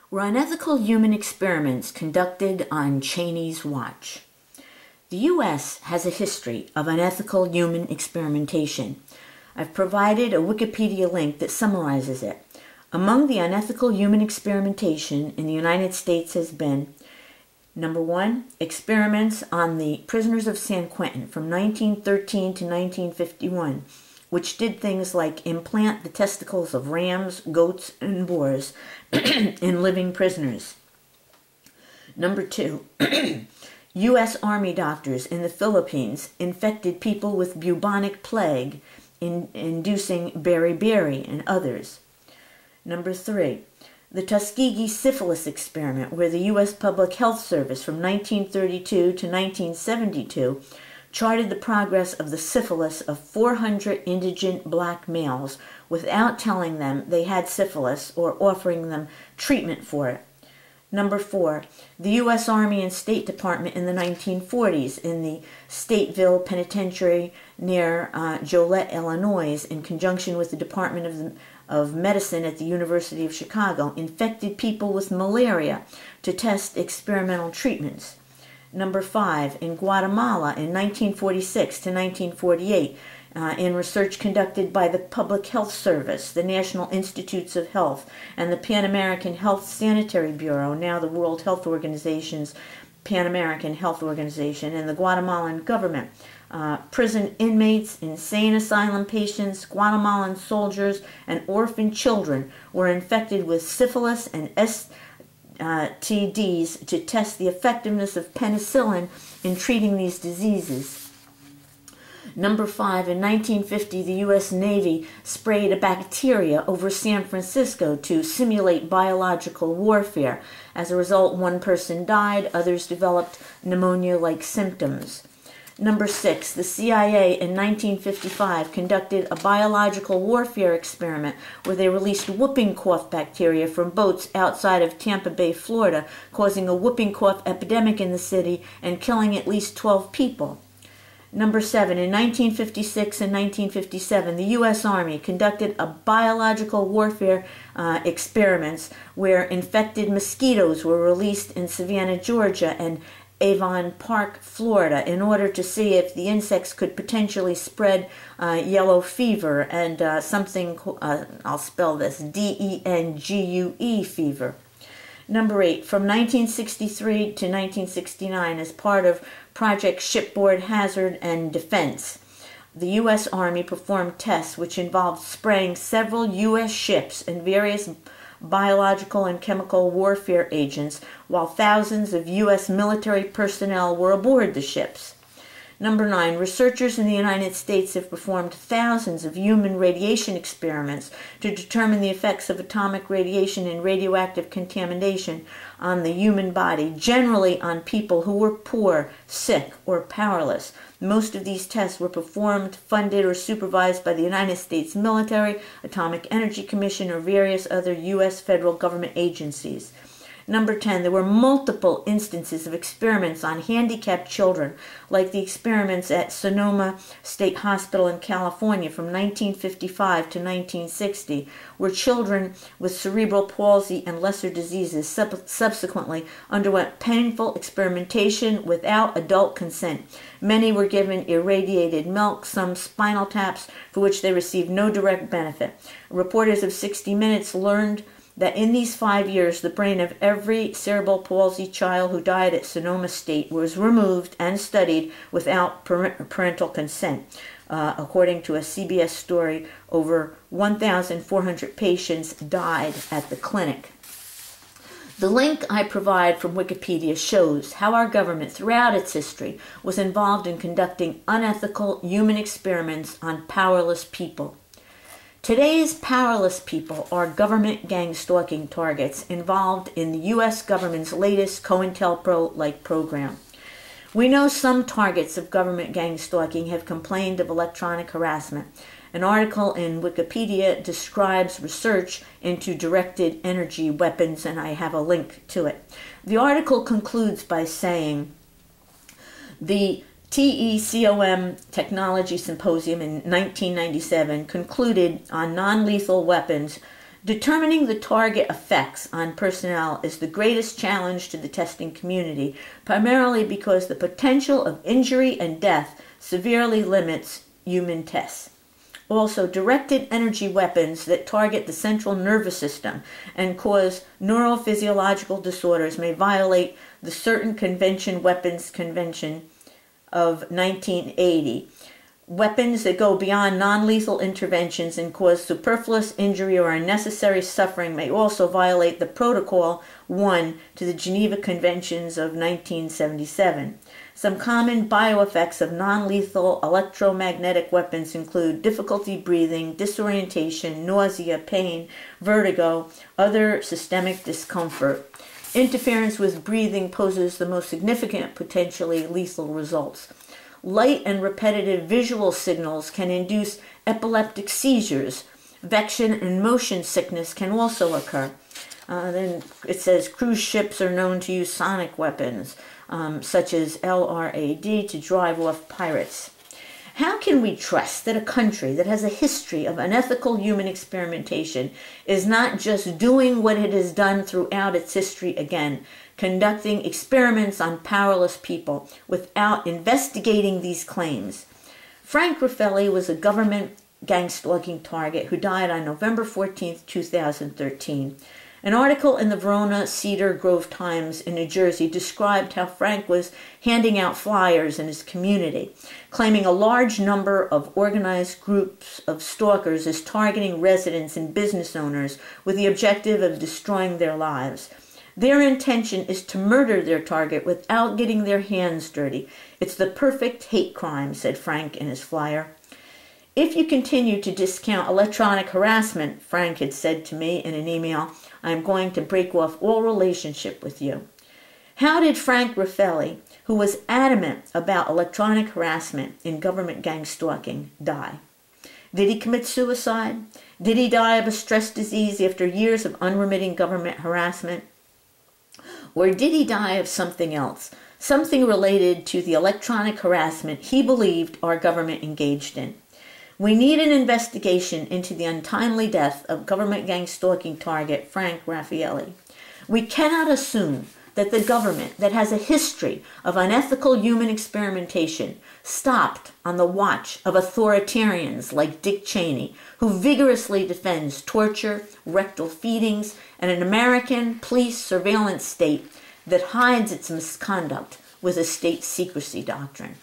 were unethical human experiments conducted on Cheney's watch. The U.S. has a history of unethical human experimentation. I've provided a Wikipedia link that summarizes it. Among the unethical human experimentation in the United States has been: number 1, experiments on the prisoners of San Quentin from 1913 to 1951, which did things like implant the testicles of rams, goats, and boars in living prisoners. Number 2, U.S. Army doctors in the Philippines infected people with bubonic plague, inducing beriberi and others. Number 3, the Tuskegee syphilis experiment, where the U.S. Public Health Service from 1932 to 1972 charted the progress of the syphilis of 400 indigent black males without telling them they had syphilis or offering them treatment for it. Number 4, the U.S. Army and State Department in the 1940s in the Stateville Penitentiary near Joliet, Illinois, in conjunction with the Department of Medicine at the University of Chicago, infected people with malaria to test experimental treatments. Number 5, in Guatemala in 1946 to 1948, in research conducted by the Public Health Service, the National Institutes of Health, and the Pan American Health Sanitary Bureau, now the World Health Organization's Pan American Health Organization, and the Guatemalan government. Prison inmates, insane asylum patients, Guatemalan soldiers, and orphan children were infected with syphilis and STDs to test the effectiveness of penicillin in treating these diseases. Number 5, in 1950, the U.S. Navy sprayed a bacteria over San Francisco to simulate biological warfare. As a result, one person died, others developed pneumonia-like symptoms. Number 6, the CIA in 1955 conducted a biological warfare experiment where they released whooping cough bacteria from boats outside of Tampa Bay, Florida, causing a whooping cough epidemic in the city and killing at least 12 people. Number 7, in 1956 and 1957, the U.S. Army conducted a biological warfare experiments where infected mosquitoes were released in Savannah, Georgia, and Avon Park, Florida, in order to see if the insects could potentially spread yellow fever and something, I'll spell this, dengue fever. Number 8, from 1963 to 1969, as part of Project Shipboard Hazard and Defense, the U.S. Army performed tests which involved spraying several U.S. ships and various biological and chemical warfare agents, while thousands of U.S. military personnel were aboard the ships. Number 9, researchers in the United States have performed thousands of human radiation experiments to determine the effects of atomic radiation and radioactive contamination on the human body, generally on people who were poor, sick, or powerless. Most of these tests were performed, funded, or supervised by the United States military, Atomic Energy Commission, or various other U.S. federal government agencies. Number 10, there were multiple instances of experiments on handicapped children, like the experiments at Sonoma State Hospital in California from 1955 to 1960, where children with cerebral palsy and lesser diseases subsequently underwent painful experimentation without adult consent. Many were given irradiated milk, some spinal taps, for which they received no direct benefit. Reporters of 60 Minutes learned that in these 5 years, the brain of every cerebral palsy child who died at Sonoma State was removed and studied without parental consent. According to a CBS story, over 1,400 patients died at the clinic. The link I provide from Wikipedia shows how our government throughout its history was involved in conducting unethical human experiments on powerless people. Today's powerless people are government gang stalking targets involved in the U.S. government's latest COINTELPRO-like program. We know some targets of government gang stalking have complained of electronic harassment. An article in Wikipedia describes research into directed energy weapons, and I have a link to it. The article concludes by saying, the TECOM Technology Symposium in 1997 concluded on non-lethal weapons Determining the target effects on personnel is the greatest challenge to the testing community, primarily because the potential of injury and death severely limits human tests. Also, directed energy weapons that target the central nervous system and cause neurophysiological disorders may violate the Certain Convention Weapons Convention of 1980. Weapons that go beyond non-lethal interventions and cause superfluous injury or unnecessary suffering may also violate the Protocol 1 to the Geneva Conventions of 1977. Some common bioeffects of non-lethal electromagnetic weapons include difficulty breathing, disorientation, nausea, pain, vertigo, other systemic discomfort. Interference with breathing poses the most significant potentially lethal results. Light and repetitive visual signals can induce epileptic seizures. Vection and motion sickness can also occur. Then it says cruise ships are known to use sonic weapons, such as LRAD, to drive off pirates. How can we trust that a country that has a history of unethical human experimentation is not just doing what it has done throughout its history again, conducting experiments on powerless people without investigating these claims? Frank Raffaelli was a government gang stalking target who died on November 14, 2013. An article in the Verona Cedar Grove Times in New Jersey described how Frank was handing out flyers in his community, claiming a large number of organized groups of stalkers is targeting residents and business owners with the objective of destroying their lives. Their intention is to murder their target without getting their hands dirty. It's the perfect hate crime, said Frank in his flyer. If you continue to discount electronic harassment, Frank had said to me in an email, I am going to break off all relationship with you. How did Frank Raffaelli, who was adamant about electronic harassment in government gang stalking, die? Did he commit suicide? Did he die of a stress disease after years of unremitting government harassment? Or did he die of something else, something related to the electronic harassment he believed our government engaged in? We need an investigation into the untimely death of government gang stalking target Frank Raffaelli. We cannot assume that the government that has a history of unethical human experimentation stopped on the watch of authoritarians like Dick Cheney, who vigorously defends torture, rectal feedings, and an American police surveillance state that hides its misconduct with a state secrecy doctrine.